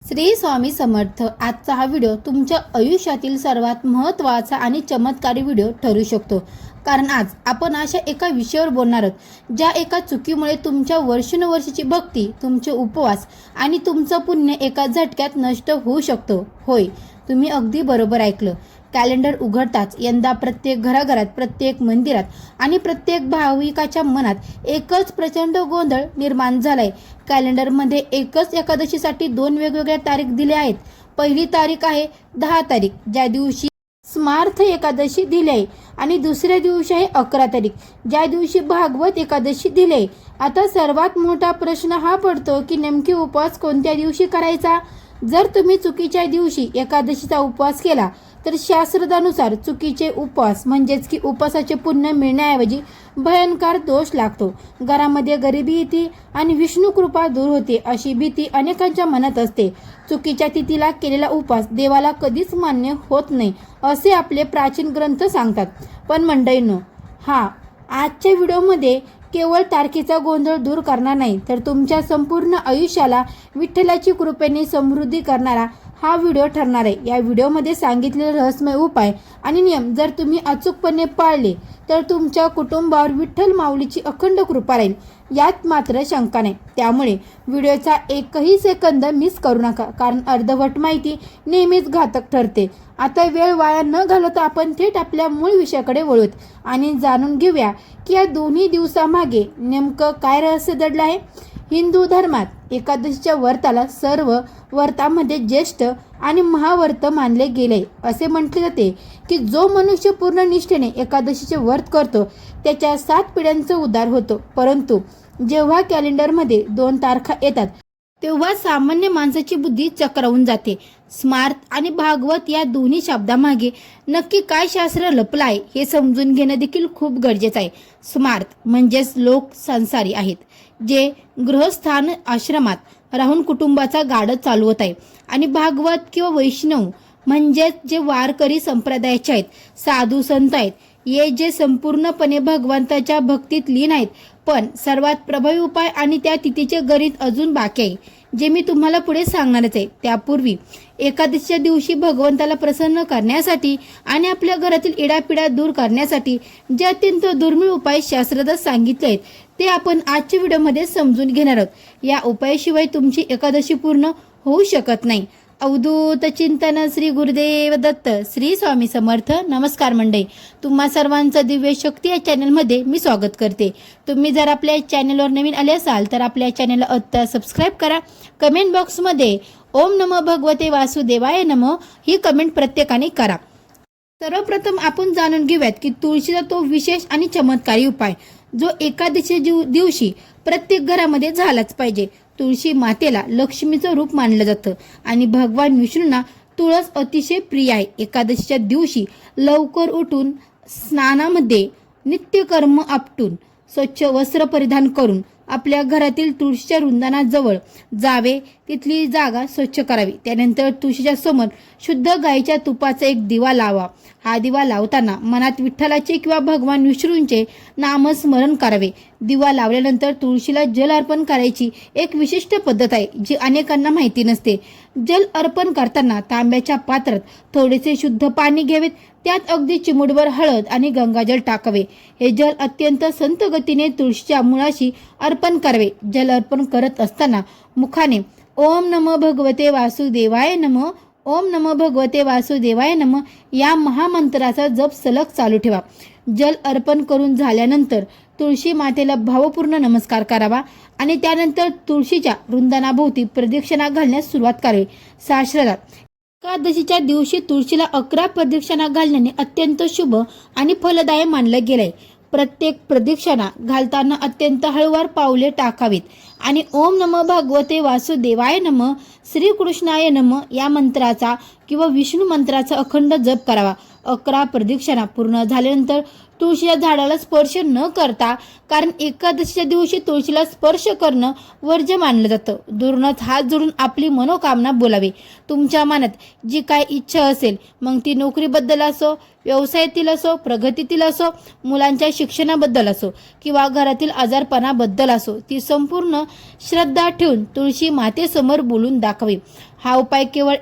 श्री स्वामी समर्थ। आजचा हा व्हिडिओ तुमच्या आयुष्यातील सर्वात महत्त्वाचा आणि चमत्कारी व्हिडिओ ठरू शकतो, कारण आज आपण अशा एका विषयावर बोलणार आहोत ज्या एका चुकीमुळे तुमच्या वर्षानुवर्षाची भक्ती, तुमचे उपवास आणि तुमचं पुण्य एका झटक्यात नष्ट होऊ शकतो। होय, तुम्ही अगदी बरोबर ऐकलं। कॅलेंडर उघडताच यंदा प्रत्येक घराघरात, प्रत्येक मंदिरात आणि प्रत्येक भाविकाच्या मनात एकच प्रचंड गोंधळ निर्माण झालाय। कॅलेंडरमध्ये एकच एकादशीसाठी दोन वेगवेगळ्या तारीख दिल्या आहेत। पहिली तारीख आहे 10 तारीख, ज्या दिवशी स्मार्थ एकादशी दिली आहे, आणि दुसऱ्या दिवशी आहे 11 तारीख, ज्या दिवशी भागवत एकादशी दिली आहे। आता सर्वात मोठा प्रश्न हा पडतो की नेमकी उपवास कोणत्या दिवशी करायचा। जर तुम्ही चुकीच्या दिवशी एकादशीचा उपवास केला तर शास्त्रानुसार चुकीचे उपवास म्हणजेच की उपवासाचे पुण्य मिळण्याऐवजी भयंकर दोष लागतो, घरामध्ये गरिबी येते आणि विष्णू कृपा दूर होते अशी भीती अनेकांच्या मनात असते। चुकीच्या तिथीला केलेला उपवास देवाला कधीच मान्य होत नाही असे आपले प्राचीन ग्रंथ सांगतात। पण मंडळींनो, आजच्या व्हिडिओमध्ये केवळ तारखेचा गोंधळ दूर करणार नाही, तर तुमच्या संपूर्ण आयुष्याला विठ्ठलाची कृपेने समृद्धी करणारा हा व्हिडिओ ठरणार आहे। या व्हिडिओमध्ये सांगितलेले रहस्यमय उपाय आणि नियम जर तुम्ही अचूकपणे पाळले तर तुमच्या कुटुंबावर विठ्ठल माऊलीची अखंड कृपा राहील, यात मात्र शंका नाही। त्यामुळे व्हिडिओचा एकही सेकंद मिस करू नका, कारण अर्धवट माहिती नेहमीच घातक ठरते। आता वेळ वाया न घालवता आपण थेट आपल्या मूळ विषयाकडे वळूत आणि जाणून घेऊया की या दोन्ही दिवसामागे नेमकं काय रहस्य दडलं आहे। हिंदू धर्मात एकादशीच्या व्रताला सर्व व्रतामध्ये ज्येष्ठ आणि महाव्रत मानले गेले। असे म्हटले जाते की जो मनुष्य पूर्ण निष्ठेने एकादशीचे व्रत करतो त्याच्या 7 पिढ्यांचा उद्धार होतो। परंतु जेव्हा कॅलेंडरमध्ये 2 तारखा येतात तेव्हा सामान्य माणसाची बुद्धी चक्रावून जाते। स्मार्त आणि भागवत या दोन्ही शब्दामागे नक्की काय शास्त्र लपलं आहे हे समजून घेणं देखील खूप गरजेचं आहे। स्मार्त म्हणजेच लोक संसारी आहेत, जे गृहस्थान आश्रमात राहून कुटुंबाचा गाडा चालवत आहे, आणि भागवत किंवा वैष्णव म्हणजेच जे वारकरी संप्रदायाचे आहेत, साधू संत आहेत, हे जे संपूर्णपणे भगवंताच्या भक्तीत लीन आहेत। पण सर्वात प्रभावी उपाय आणि त्या तिथीचे गणित अजून बाकी आहे, जे मी तुम्हाला पुढे सांगणारच आहे। त्यापूर्वी एकादशीच्या दिवशी भगवंताला प्रसन्न करण्यासाठी आणि आपल्या घरातील इडापिडा दूर करण्यासाठी जे अत्यंत दुर्मिळ उपाय शास्त्रात सांगितले आहेत ते आपण आजच्या व्हिडिओमध्ये समजून घेणार आहोत। या उपायाशिवाय तुमची एकादशी पूर्ण होऊ शकत नाही। अवधूत चिंतन श्री गुरुदेव दत्त। श्री स्वामी समर्थ। नमस्कार मंडळी, तुम्हा सर्वांचं दिव्य शक्ती या चॅनलमध्ये मी स्वागत करते। तुम्ही जर आपल्या चॅनलवर नवीन आले असाल तर आपल्या चॅनलला आत्ता सबस्क्राईब करा। कमेंट बॉक्समध्ये ओम नमो भगवते वासुदेवाय नमः ही कमेंट प्रत्येकाने करा। सर्वप्रथम आपण जाणून घेऊयात की तुळशीचा तो विशेष आणि चमत्कारी उपाय जो एकादशी दिवशी प्रत्येक घरामध्ये झालाच पाहिजे। तुळशी मातेला लक्ष्मीचं रूप मानलं जातं आणि भगवान विष्णूंना तुळस अतिशय प्रिय आहे। एकादशीच्या दिवशी लवकर उठून स्नानामध्ये नित्यकर्म आपटून स्वच्छ वस्त्र परिधान करून आपल्या घरातील तुळशीच्या वृंदानाजवळ जावे, तिथली जागा स्वच्छ करावी। त्यानंतर तुळशीच्या समोर शुद्ध गाईच्या तुपाचा एक दिवा लावा। हा दिवा लावताना मनात विठ्ठलाचे किंवा भगवान विष्णूंचे नामस्मरण करावे। दिवा लावल्यानंतर तुळशीला जल अर्पण करायची एक विशिष्ट पद्धत आहे जी अनेकांना माहिती नसते। जल अर्पण करताना तांब्याच्या पात्रात थोडेसे शुद्ध पाणी घ्यावेत, त्यात अगदी चिमूटभर हळद आणि गंगाजल टाकावे। हे जल अत्यंत संत गतीने तुळशीच्या मुळाशी अर्पण करावे। जल अर्पण करत असताना मुखाने ओम नमो भगवते वासुदेवाय नमः, ओम नमो भगवते वासुदेवाय नमः या महामंत्राचा जप सलग चालू ठेवा। जल अर्पण करून झाल्यानंतर तुळशी मातेला भावपूर्ण नमस्कार करावा आणि त्यानंतर तुळशीच्या वृंदानाभोवती प्रदक्षिणा घालण्यास सुरुवात करावी। शास्त्रात एकादशीच्या दिवशी तुळशीला 11 प्रदक्षिणा घालण्याने अत्यंत शुभ आणि फलदायी मानलं गेलंय। प्रत्येक प्रदक्षिणा घालताना अत्यंत हळूवार पावले टाकावीत आणि ओम नमो भगवते वासुदेवाय नमः, श्री कृष्णाय नमः या मंत्राचा किंवा विष्णू मंत्राचा अखंड जप करावा। 11 प्रदक्षिणा पूर्ण झाल्यानंतर तुळशीच्या झाडाला स्पर्श न करता, कारण एकादशीच्या दिवशी तुळशीला स्पर्श करणं वर्ज्य मानलं जातं, दुरूनच हात जोडून आपली मनोकामना बोलावी। तुमच्या मनात जी काय इच्छा असेल, मग ती नोकरीबद्दल असो, व्यवसायातील असो, प्रगतीतील असो, मुलांच्या शिक्षणाबद्दल असो किंवा घरातील आजारपणाबद्दल असो, ती संपूर्ण श्रद्धा ठेवून तुळशी मातेसमोर बोलून दाखवा। दाखवावी. हा उपाय केवळ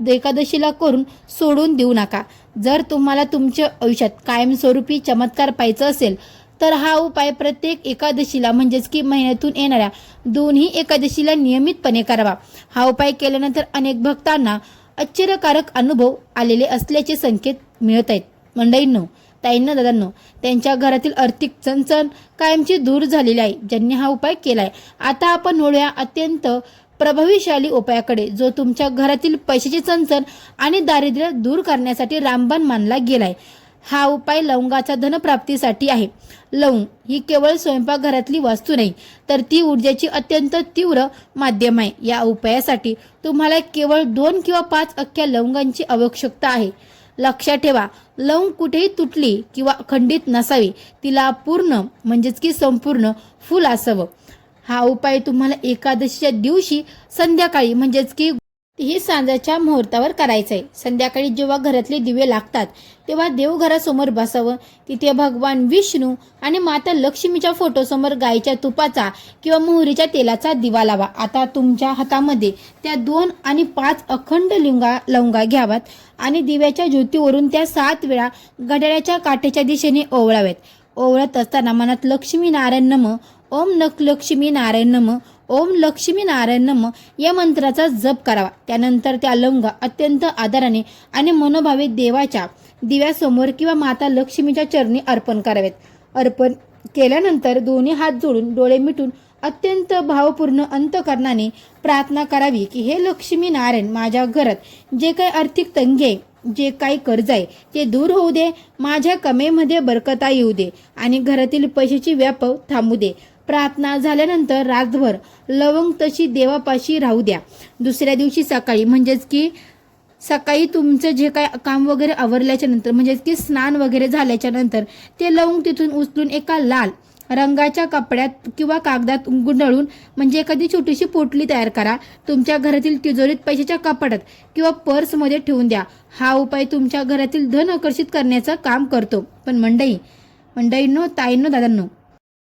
एकादशीला करून सोडून देऊ नका. जर तुम्हाला तुमच्या आयुष्यात कायमस्वरूपी चमत्कार पाहायचा असेल तर हा उपाय प्रत्येक एकादशीला म्हणजेच की महिन्यातून येणाऱ्या दोन्ही एकादशीला नियमितपणे करावा. हा उपाय केल्यानंतर अनेक भक्तांना आश्चर्यकारक अनुभव आलेले असल्याचे संकेत मिळत आहेत. मंडळींनो, ताईंनो, दादांनो, त्यांच्या घरातील आर्थिक चणचण कायमची दूर झालेली आहे ज्यांनी हा उपाय केलाय. आता आपण वळूया अत्यंत प्रभावीशाली उपायाकडे, जो तुमच्या घरातील पैशाची चणचण आणि दारिद्र्य दूर करण्यासाठी रामबाण मानला गेलाय. हा उपाय लवंगाच्या धनप्राप्तीसाठी आहे. लवंग ही केवळ स्वयंपाकघरातली वस्तू नाही, तर ती ऊर्जेची अत्यंत तीव्र माध्यम आहे. या उपायासाठी तुम्हाला केवळ 2 किंवा 5 अख्ख्या लवंगांची आवश्यकता आहे. लक्षात ठेवा, लवंग कुठेही तुटली किंवा खंडित नसावी, तिला पूर्ण म्हणजेच की संपूर्ण फूल असावं. हा उपाय तुम्हाला एकादशीच्या दिवशी संध्याकाळी म्हणजेच की ही सांजाच्या मुहूर्तावर करायचं आहे. संध्याकाळी जेव्हा घरातले दिवे लागतात तेव्हा देवघरासमोर बसावं. तिथे भगवान विष्णू आणि माता लक्ष्मीच्या फोटोसमोर गायीच्या तुपाचा किंवा मोहरीच्या तेलाचा दिवा लावा. आता तुमच्या हातामध्ये त्या 2 आणि 5 अखंड लवंगा घ्याव्यात आणि दिव्याच्या ज्योतीवरून त्या 7 वेळा घड्याळाच्या काठेच्या दिशेने ओवळाव्यात. ओवळत असताना मनात लक्ष्मी नारायण नम, ओम लक्ष्मी नारायण नम, ओम लक्ष्मी नारायण नम या मंत्राचा जप करावा. त्यानंतर त्या लवंगा अत्यंत आदराने आणि मनोभावे देवाच्या दिव्यासमोर किंवा माता लक्ष्मीच्या चरणी अर्पण करावेत. अर्पण केल्यानंतर दोन्ही हात जोडून डोळे मिटून अत्यंत भावपूर्ण अंतकरणाने प्रार्थना करावी की हे लक्ष्मी नारायण, माझ्या घरात जे काही आर्थिक तंगी आहे, जे काही कर्ज आहे ते दूर होऊ दे, माझ्या कमेमध्ये बरकता येऊ दे आणि घरातील पैशाची व्याप थांबू दे. प्रार्थना झाल्यानंतर रातभर लवंग तशी देवापाशी राहू द्या. दुसऱ्या दिवशी सकाळी म्हणजेच की सकाळी तुमचं जे काय काम वगैरे आवरल्याच्या नंतर म्हणजेच की स्नान वगैरे झाल्याच्या नंतर ते लवंग तिथून उचलून एका लाल रंगाच्या कपड्यात किंवा कागदात गुंडाळून म्हणजे एखादी छोटीशी पोटली तयार करा. तुमच्या घरातील तिजोरीत पैशाच्या कपाटात किंवा पर्समध्ये ठेवून द्या. हा उपाय तुमच्या घरातील धन आकर्षित करण्याचं काम करतो. पण मंडळींनो, ताईंनो, दादांनो,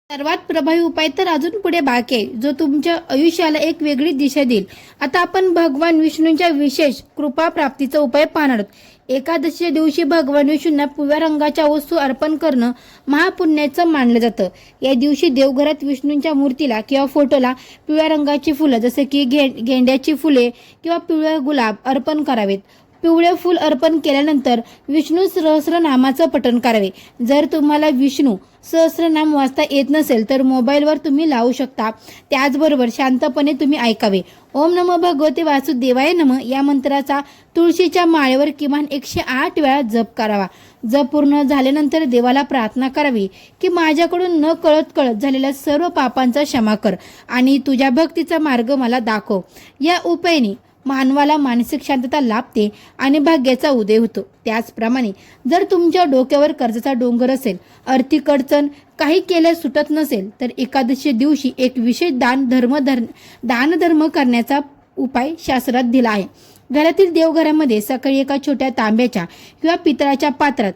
सर्वात प्रभावी उपाय तर अजून पुढे बाकी आहे, जो तुमच्या आयुष्याला एक वेगळी दिशा देईल. आता आपण भगवान विष्णूंच्या विशेष कृपा प्राप्तीचा उपाय पाहणार आहोत. एकादशीच्या दिवशी भगवान विष्णूंना पिवळ्या रंगाच्या वस्तू अर्पण करणं महापुण्याचं मानलं जातं. या दिवशी देवघरात विष्णूंच्या मूर्तीला किंवा फोटोला पिवळ्या रंगाची फुलं जसे की गेंड्याची फुले किंवा पिवळे गुलाब अर्पण करावेत. पिवळे फूल अर्पण केल्यानंतर विष्णू सहस्रनामाचं पठण करावे. जर तुम्हाला विष्णू सहस्रनाम वाचता येत नसेल तर मोबाईलवर तुम्ही लावू शकता. त्याचबरोबर शांतपणे तुम्ही ऐकावे. ओम नमो भगवते वासुदेवाय नमः या मंत्राचा तुळशीच्या माळेवर किमान 108 वेळा जप करावा. जप पूर्ण झाल्यानंतर देवाला प्रार्थना करावी की माझ्याकडून न कळत झालेल्या सर्व पापांचा क्षमा कर आणि तुझ्या भक्तीचा मार्ग मला दाखव. या उपायाने मानवाला मानसिक शांतता लाभते आणि भाग्याचा उदय होतो. त्याचप्रमाणे जर तुमच्या डोक्यावर कर्जाचा डोंगर असेल, आर्थिक अडचण काही केल्यास सुटत नसेल तर एकादशी दिवशी एक विशेष दानधर्म करण्याचा उपाय शास्त्रात दिला आहे. घरातील देवघरामध्ये सकाळी एका छोट्या तांब्याच्या किंवा पितळाच्या पात्रात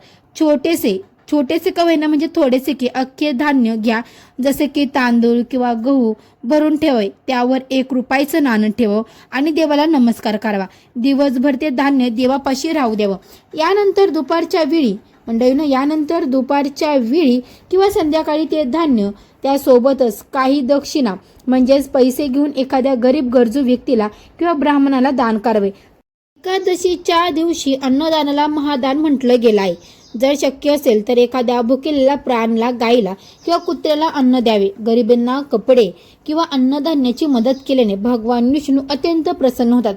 छोटेसे का होईना म्हणजे थोडेसे की अख्खे धान्य घ्या, जसे की तांदूळ किंवा गहू भरून ठेवावे. त्यावर 1 रुपयाचं नाणं ठेवावं आणि देवाला नमस्कार करावा. दिवसभर ते धान्य देवापाशी राहू द्यावं. यानंतर दुपारच्या वेळी किंवा संध्याकाळी ते धान्य त्यासोबतच काही दक्षिणा म्हणजेच पैसे घेऊन एखाद्या गरीब गरजू व्यक्तीला किंवा ब्राह्मणाला दान करावे. एकादशीच्या दिवशी अन्नदानाला महादान म्हटलं गेलं आहे. जर शक्य असेल तर एखाद्या भुकेलेल्या प्राण्याला, गाईला किंवा कुत्र्याला अन्न द्यावे. गरिबांना कपडे किंवा अन्नधान्याची मदत केल्याने भगवान विष्णू अत्यंत प्रसन्न होतात,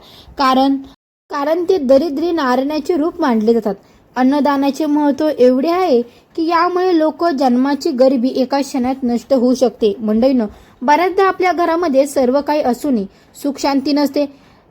कारण ते दरिद्री नारायणाचे रूप मानले जातात. अन्नदानाचे महत्त्व एवढे आहे की यामुळे लोक जन्माची गरिबी एका क्षणात नष्ट होऊ शकते. मंडळींनो, बऱ्याचदा आपल्या घरामध्ये सर्व काही असूनही सुख शांती नसते,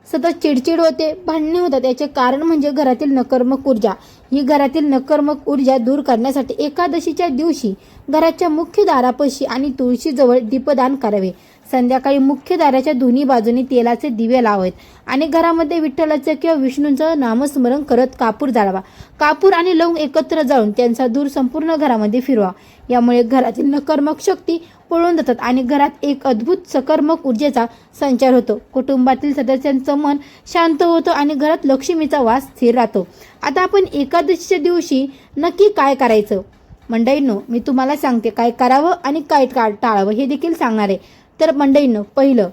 सतत चिडचिड होते, भांडणे होतात. याचे कारण म्हणजे घरातील नकारात्मक ऊर्जा. ही घरातील नकारात्मक ऊर्जा दूर करण्यासाठी एकादशीच्या दिवशी घराच्या मुख्य दारापाशी आणि तुळशीजवळ दीपदान करावे. संध्याकाळी मुख्य दाराच्या दोन्ही बाजूनी तेलाचे दिवे लावावेत आणि घरामध्ये विठ्ठलाचं किंवा विष्णूंचं नामस्मरण करत कापूर जाळावा. कापूर आणि लवंग एकत्र जाळून त्यांचा धूर संपूर्ण घरामध्ये फिरवा. यामुळे घरातील नकारात्मक शक्ती पळून जातात आणि घरात एक अद्भुत सकारात्मक ऊर्जेचा संचार होतो. कुटुंबातील सदस्यांचं मन शांत होतं आणि घरात लक्ष्मीचा वास स्थिर राहतो. आता आपण एकादशीच्या दिवशी नक्की काय करायचं? मंडळींनो, मी तुम्हाला सांगते काय करावं आणि काय टाळावं हे देखील सांगणार आहे. तर मंडळींनो, पहिलं,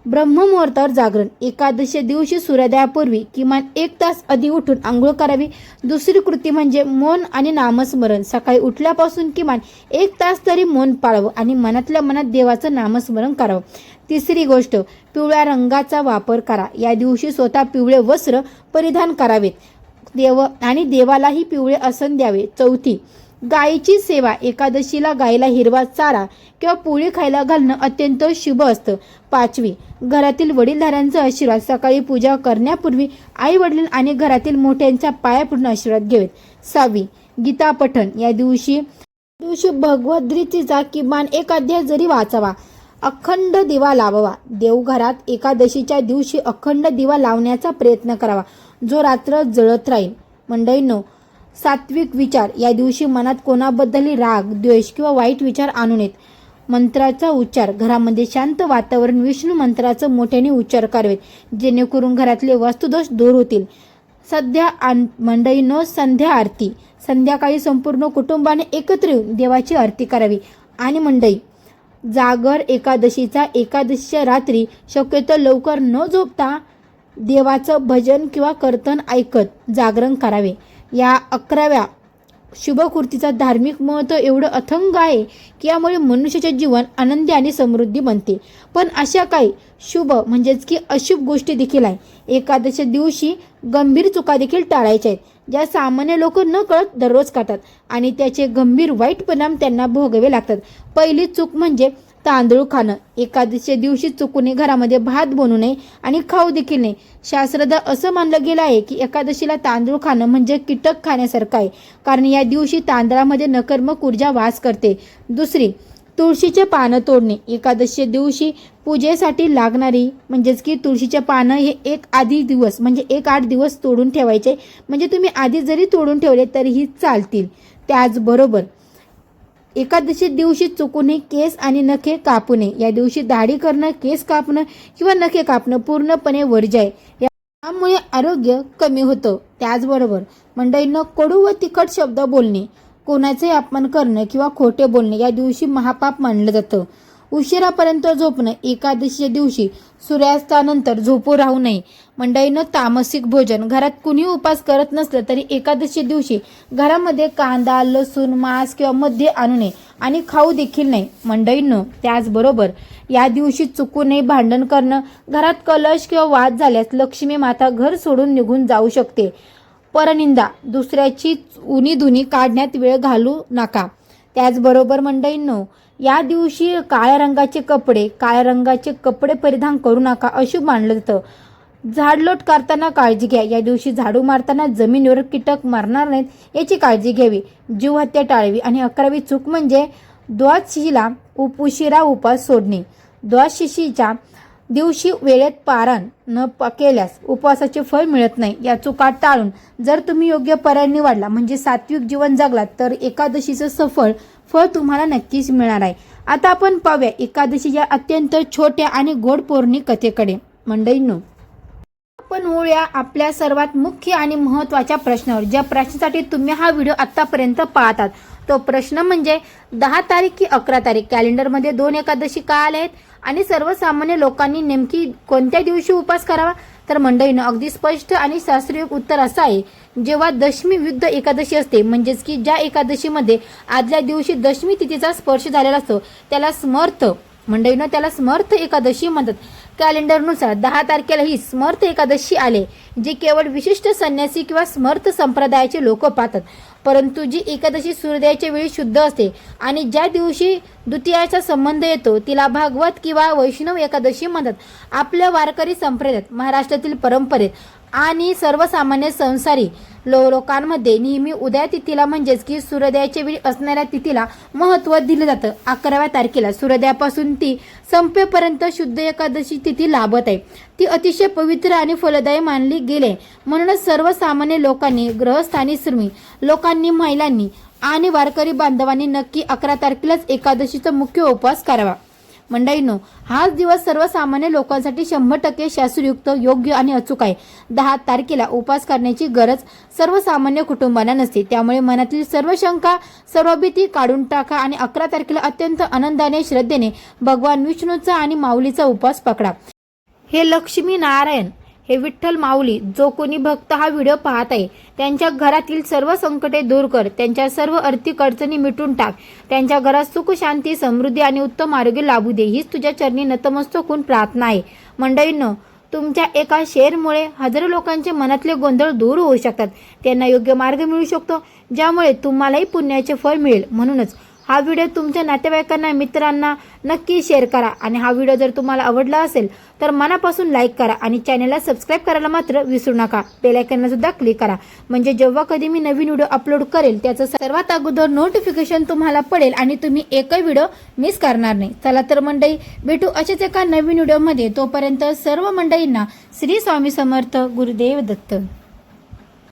ब्रह्ममुहूर्तावर जागरण. एकादशी दिवशी सूर्योदयापूर्वी किमान 1 तास आधी उठून आंघोळ करावी. दुसरी कृती म्हणजे मौन आणि नामस्मरण. सकाळी उठल्यापासून किमान 1 तास तरी मौन पाळावं आणि मनातल्या मनात देवाचं नामस्मरण करावं. तिसरी गोष्ट, पिवळ्या रंगाचा वापर करा. या दिवशी स्वतः पिवळे वस्त्र परिधान करावेत आणि देवालाही पिवळे आसन द्यावे. चौथी, गायीची सेवा. एकादशीला गायीला हिरवा चारा किंवा पोळी खायला घालणं अत्यंत शुभ असतं. पाचवी, घरातील वडीलधाऱ्यांचा आशीर्वाद. सकाळी पूजा करण्यापूर्वी आई वडील आणि घरातील मोठ्यांच्या पाया पडून आशीर्वाद घ्यावेत. सहावी, गीता पठण. या दिवशी भगवद्गीतेचा किमान 1 अध्याय जरी वाचावा. अखंड दिवा लावावा. देवघरात एकादशीच्या दिवशी अखंड दिवा लावण्याचा प्रयत्न करावा, जो रात्र जळत राहील. मंडळींनो, सात्विक विचार. या दिवशी मनात कोणाबद्दलही राग, द्वेष किंवा वाईट विचार आणू नयेत. मंत्राचा उच्चार. घरामध्ये शांत वातावरण. विष्णू मंत्राचा मोठ्याने उच्चार करावेत, जेणेकरून घरातले वास्तुदोष दूर होतील. मंडळींनो, संध्या आरती. संध्याकाळी संपूर्ण कुटुंबाने एकत्र येऊन देवाची आरती करावी. आणि मंडळी, जागर एकादशीच्या रात्री शक्यतो लवकर न झोपता देवाचं भजन किंवा कीर्तन ऐकत जागरण करावे. या 11व्या शुभकृतीचा धार्मिक महत्त्व एवढं अथंग आहे की यामुळे मनुष्याचे जीवन आनंदी आणि समृद्धी बनते. पण अशा काही शुभ म्हणजेच की अशुभ गोष्टी देखील आहे. एकादशीच्या दिवशी गंभीर चुका देखील टाळायच्या आहेत, ज्या सामान्य लोक न कळत दररोज करतात आणि त्याचे गंभीर वाईट परिणाम त्यांना भोगावे लागतात. पहिली चूक म्हणजे तांदूळ खाणं. एकादशीच्या दिवशी चुकून घरामध्ये भात बनवू नये आणि खाऊ देखील नाही. शास्त्रदा असं मानलं गेलं आहे की एकादशीला तांदूळ खाणं म्हणजे कीटक खाण्यासारखं आहे, कारण या दिवशी तांदळामध्ये नकारात्मक ऊर्जा वास करते. दुसरी, तुळशीचे पानं तोडणे. एकादशीच्या दिवशी पूजेसाठी लागणारी म्हणजेच की तुळशीचे पानं हे 8 दिवस तोडून ठेवायचे. म्हणजे तुम्ही आधी जरी तोडून ठेवले तरीही चालतील. त्याचबरोबर एकादशी दिवशी चुकूनही केस आणि नखे कापू नये. या दिवशी दाढी करणं, केस कापणं किंवा नखे कापणं पूर्णपणे वर्ज्य आहे. यामुळे आरोग्य कमी होतं. त्याचबरोबर मंडळींना कडू व तिखट शब्द बोलणे, कोणाचे अपमान करणं किंवा खोटे बोलणे या दिवशी महापाप मानलं जातं. उशिरापर्यंत झोपणं. एकादशीच्या दिवशी सूर्यास्तानंतर झोपू राहू नये. मंडळीनं तामसिक भोजन. घरात कुणी उपास करत नसलं तरी एकादशीच्या दिवशी घरामध्ये कांदा, लसूण, मांस किंवा मद्य आणू नये आणि खाऊ देखील नाही. मंडळींनो, त्याचबरोबर या दिवशी चुकू नये भांडण करणं. घरात कलश किंवा वाद झाल्यास लक्ष्मी माता घर सोडून निघून जाऊ शकते. परनिंदा. दुसऱ्याची उणीधुणी काढण्यात वेळ घालू नका. त्याचबरोबर मंडळींनो, या दिवशी काळ्या रंगाचे कपडे परिधान करू नका, अशुभ मानलं जातं. झाडलोट करताना काळजी घ्या. या दिवशी झाडू मारताना जमिनीवर कीटक मारणार नाहीत याची काळजी घ्यावी. जीवहत्या टाळावी. आणि 11वी चूक म्हणजे द्वादशीला उशिरा उपास सोडणे. द्वादशीच्या दिवशी वेळेत पारायण न केल्यास उपवासाचे फळ मिळत नाही. या चुका टाळून जर तुम्ही योग्य पर्याय निवडला म्हणजे सात्विक जीवन जगलात तर एकादशीचं सफळ फळ तुम्हाला नक्कीच मिळणार आहे. आता आपण पाहूया एकादशीच्या अत्यंत छोट्या आणि गोड पौराणिक कथेकडे. मंडळींनो, आपण वळूया आपल्या सर्वात मुख्य आणि महत्त्वाच्या प्रश्नावर, ज्या प्रश्नासाठी तुम्ही हा व्हिडिओ आतापर्यंत पाहतात. तो प्रश्न म्हणजे 10 तारीख की 11 तारीख कॅलेंडरमध्ये 2 एकादशी का आल्या आहेत आणि सर्वसामान्य लोकांनी नेमकी कोणत्या दिवशी उपास करावा? तर मंडळीनं अगदी स्पष्ट आणि शास्त्रीय उत्तर असं आहे, जेव्हा दशमी विरुद्ध एकादशी असते म्हणजेच की ज्या एकादशीमध्ये आदल्या दिवशी दशमी तिथीचा स्पर्श झालेला असतो त्याला समर्थ एकादशी म्हणतात. कॅलेंडरनुसार 10 तारखेला ही समर्थ एकादशी आले, जे केवळ विशिष्ट संन्यासी किंवा समर्थ संप्रदायाचे लोक पाळतात. परंतु जी एकादशी सूर्योदयाच्या वेळी शुद्ध असते आणि ज्या दिवशी द्वितीयाचा संबंध येतो तिला भागवत किंवा वैष्णव एकादशी म्हणतात. आपल्या वारकरी संप्रदायात, महाराष्ट्रातील परंपरेत आणि सर्वसामान्य संसारी लोकांमध्ये नेहमी उदय तिथीला म्हणजेच की सूर्योदयाच्या वेळी असणाऱ्या तिथीला महत्त्व दिले जातं. 11व्या तारखेला सूर्योदयापासून ती संपेपर्यंत शुद्ध एकादशी तिथी लाभत आहे. ती अतिशय पवित्र आणि फलदायी मानली गेले. म्हणूनच सर्वसामान्य लोकांनी, ग्रहस्थानी श्रमी लोकांनी, महिलांनी आणि वारकरी बांधवांनी नक्की 11 तारखेलाच एकादशीचा मुख्य उपवास करावा. मंडळींनो, हाच दिवस सर्वसामान्य लोकांसाठी 100% शास्त्रयुक्त, योग्य आणि अचूक आहे. 10 तारखेला उपवास करण्याची गरज सर्वसामान्य कुटुंबांना नसते. त्यामुळे मनातील सर्व शंका, सर्व भीती काढून टाका आणि 11 तारखेला अत्यंत आनंदाने, श्रद्धेने भगवान विष्णूचा आणि माऊलीचा उपवास पकडा. हे लक्ष्मी नारायण, हे विठ्ठल माऊली, जो कोणी भक्त हा व्हिडिओ पाहत आहे त्यांच्या घरातील सर्व संकटे दूर कर, त्यांच्या सर्व आर्थिक अडचणी मिटून टाक, त्यांच्या घरात सुख, शांती, समृद्धी आणि उत्तम आरोग्य लाभू दे, हीच तुझ्या चरणी नतमस्तक होऊन प्रार्थना आहे. मंडळींनो, तुमच्या एका शेअरमुळे हजारो लोकांचे मनातले गोंधळ दूर होऊ शकतात. त्यांना योग्य मार्ग मिळू शकतो, ज्यामुळे तुम्हालाही पुण्याचे फळ मिळेल. म्हणूनच हा व्हिडिओ तुमच्या नातेवाईकांना, मित्रांना नक्की शेअर करा. आणि हा व्हिडिओ जर तुम्हाला आवडला असेल तर मनापासून लाईक करा आणि चॅनलला सबस्क्राईब करायला मात्र विसरू नका. बेल आयकॉनला सुद्धा क्लिक करा, म्हणजे जेव्हा कधी मी नवीन व्हिडिओ अपलोड करेल त्याचं सर्वात अगोदर नोटिफिकेशन तुम्हाला पडेल आणि तुम्ही एकही व्हिडिओ मिस करणार नाही. चला तर मंडळी, भेटू अशाच एका नवीन व्हिडिओमध्ये. तोपर्यंत सर्व मंडळींना श्री स्वामी समर्थ, गुरुदेव दत्त.